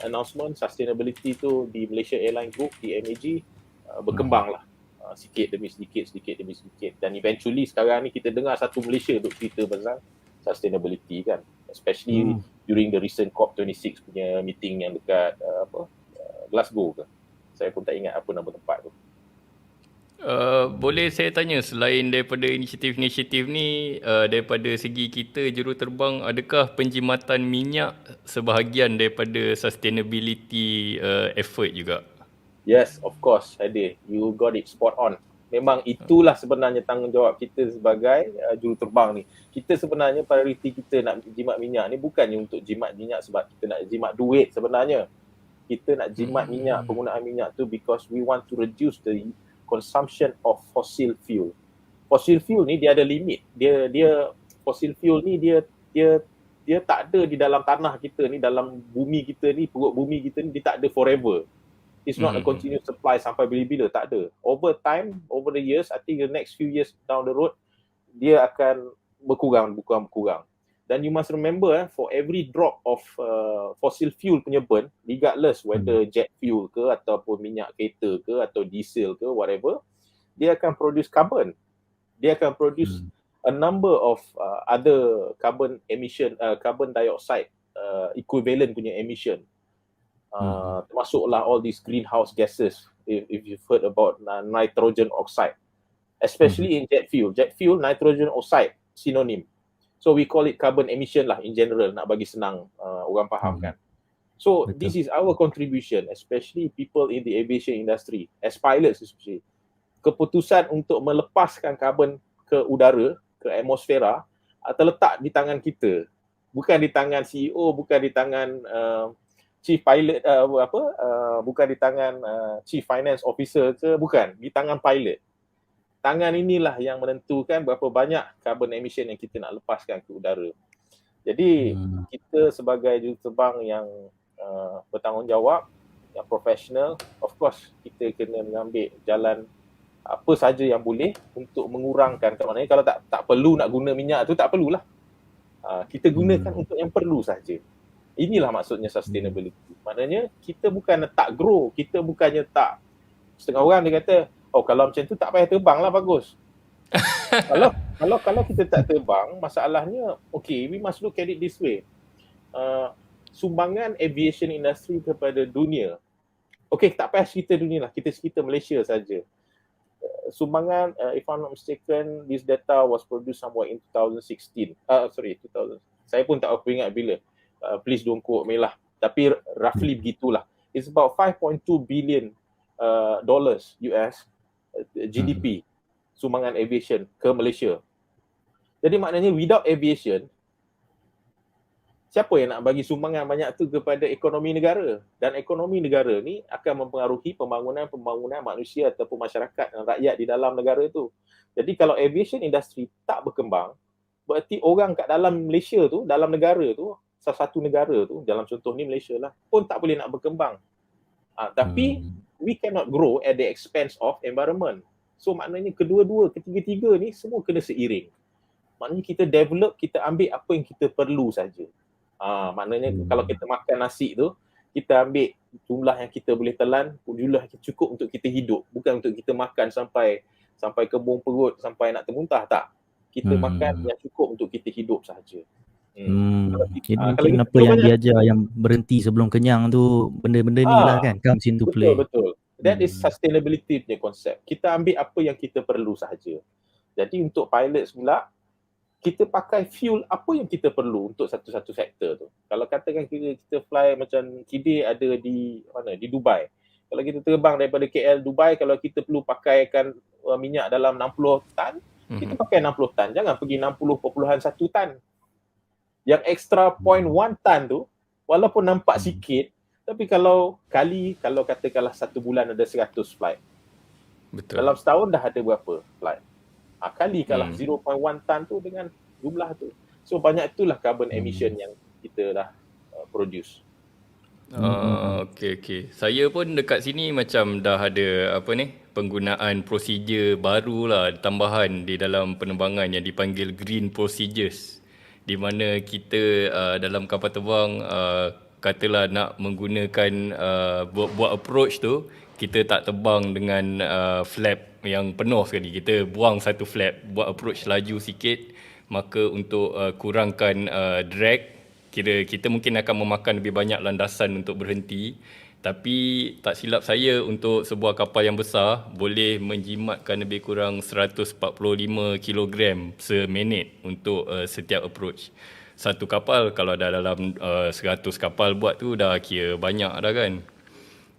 announcement sustainability tu di Malaysia Airline Group, di MAG, berkembang lah. Sikit demi sedikit, dan eventually sekarang ni kita dengar satu Malaysia duk cerita pasal sustainability kan, especially during the recent COP26 punya meeting yang dekat Glasgow ke, saya pun tak ingat apa nama tempat tu. Boleh saya tanya, selain daripada inisiatif-inisiatif ni, daripada segi kita juruterbang, adakah penjimatan minyak sebahagian daripada sustainability effort juga? Yes, of course, ada. You got it spot on. Memang itulah sebenarnya tanggungjawab kita sebagai juruterbang ni. Kita sebenarnya prioriti kita nak jimat minyak ni bukannya untuk jimat minyak sebab kita nak jimat duit sebenarnya. Kita nak jimat minyak, penggunaan minyak tu because we want to reduce the consumption of fossil fuel. Fossil fuel ni dia ada limit. Dia fossil fuel ni dia tak ada di dalam tanah kita ni, dalam bumi kita ni, perut bumi kita ni, dia tak ada forever. It's not a continuous supply sampai bila-bila, tak ada. Over time, over the years, I think the next few years down the road, dia akan berkurang. Dan you must remember, for every drop of fossil fuel punya burn, regardless whether jet fuel ke, ataupun minyak kereta ke, atau diesel ke, whatever, dia akan produce carbon. Dia akan produce a number of other carbon emission, carbon dioxide equivalent punya emission. Termasuklah all these greenhouse gases, if you've heard about nitrogen oxide, especially in jet fuel. Jet fuel, nitrogen oxide, synonym. So we call it carbon emission lah in general, nak bagi senang orang faham kan. So this is our contribution, especially people in the aviation industry, as pilots especially. Keputusan untuk melepaskan karbon ke udara, ke atmosfera, terletak di tangan kita. Bukan di tangan CEO, bukan di tangan chief pilot, bukan di tangan chief finance officer ke, bukan. Di tangan pilot. Tangan inilah yang menentukan berapa banyak carbon emission yang kita nak lepaskan ke udara. Jadi kita sebagai juruterbang yang bertanggungjawab, yang profesional, of course kita kena mengambil jalan apa saja yang boleh untuk mengurangkan. Maknanya kalau tak perlu nak guna minyak tu, tak perlulah. Kita gunakan untuk yang perlu saja. Inilah maksudnya sustainability. Maknanya kita bukan tak grow, kita bukannya tak. Setengah orang dia kata, oh kalau macam tu tak payah terbang lah, bagus. kalau kita tak terbang, masalahnya, okay, we must look at it this way. Sumbangan aviation industry kepada dunia, okay, tak payah cerita dunia lah, kita cerita Malaysia saja. Sumbangan, if I'm not mistaken, this data was produced somewhere in 2016. 2000. Saya pun tak ingat bila. Please don't quote me lah. Tapi roughly begitulah. It's about 5.2 billion dollars US GDP sumbangan aviation ke Malaysia. Jadi maknanya without aviation, siapa yang nak bagi sumbangan banyak tu kepada ekonomi negara? Dan ekonomi negara ni akan mempengaruhi pembangunan manusia ataupun masyarakat dan rakyat di dalam negara tu. Jadi kalau aviation industry tak berkembang, berarti orang kat dalam Malaysia tu, dalam negara tu, salah satu negara tu, dalam contoh ni Malaysia lah, pun tak boleh nak berkembang. Tapi we cannot grow at the expense of environment. So maknanya ketiga-tiga ni semua kena seiring. Maknanya kita develop, kita ambil apa yang kita perlu saja. Maknanya kalau kita makan nasi tu, kita ambil jumlah yang kita boleh telan, jumlah yang cukup untuk kita hidup. Bukan untuk kita makan sampai kembung perut, sampai nak termuntah, tak. Kita makan yang cukup untuk kita hidup saja. Ini mungkin apa yang diajar yang berhenti sebelum kenyang tu, benda-benda ni lah kan, comes into play. Betul. That is sustainability punya konsep. Kita ambil apa yang kita perlu sahaja. Jadi untuk pilots pula, kita pakai fuel apa yang kita perlu untuk satu-satu sektor tu. Kalau katakan kita fly macam KD ada di mana? Di Dubai. Kalau kita terbang daripada KL Dubai, kalau kita perlu pakaikan minyak dalam 60 tan, kita pakai 60 tan. Jangan pergi 60.1 tan. Yang extra 0.1 tan tu, walaupun nampak sikit, tapi kalau katakanlah satu bulan ada 100 flight. Betul. Dalam setahun dah ada berapa flight? Kalikanlah 0.1 tan tu dengan jumlah tu. So banyak itulah carbon emission yang kita dah produce. Okay. Saya pun dekat sini macam dah ada penggunaan prosedur baru lah, tambahan di dalam penerbangan yang dipanggil green procedures, di mana kita dalam kapal terbang katalah nak menggunakan buat approach tu, kita tak terbang dengan flap yang penuh sekali. Kita buang satu flap, buat approach laju sikit, maka untuk kurangkan drag, kita mungkin akan memakan lebih banyak landasan untuk berhenti. Tapi tak silap saya, untuk sebuah kapal yang besar boleh menjimatkan lebih kurang 145 kg seminit untuk setiap approach. Satu kapal kalau dah dalam 100 kapal buat tu dah kira banyak dah kan.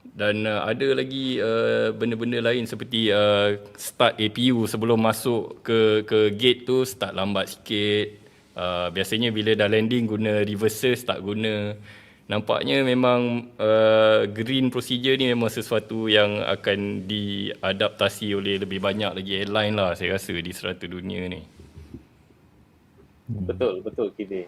Dan ada lagi benda-benda lain seperti start APU sebelum masuk ke gate tu start lambat sikit. Biasanya bila dah landing guna reverser, start guna. Nampaknya memang green procedure ni memang sesuatu yang akan diadaptasi oleh lebih banyak lagi airline lah saya rasa di serata dunia ni. Betul Kide.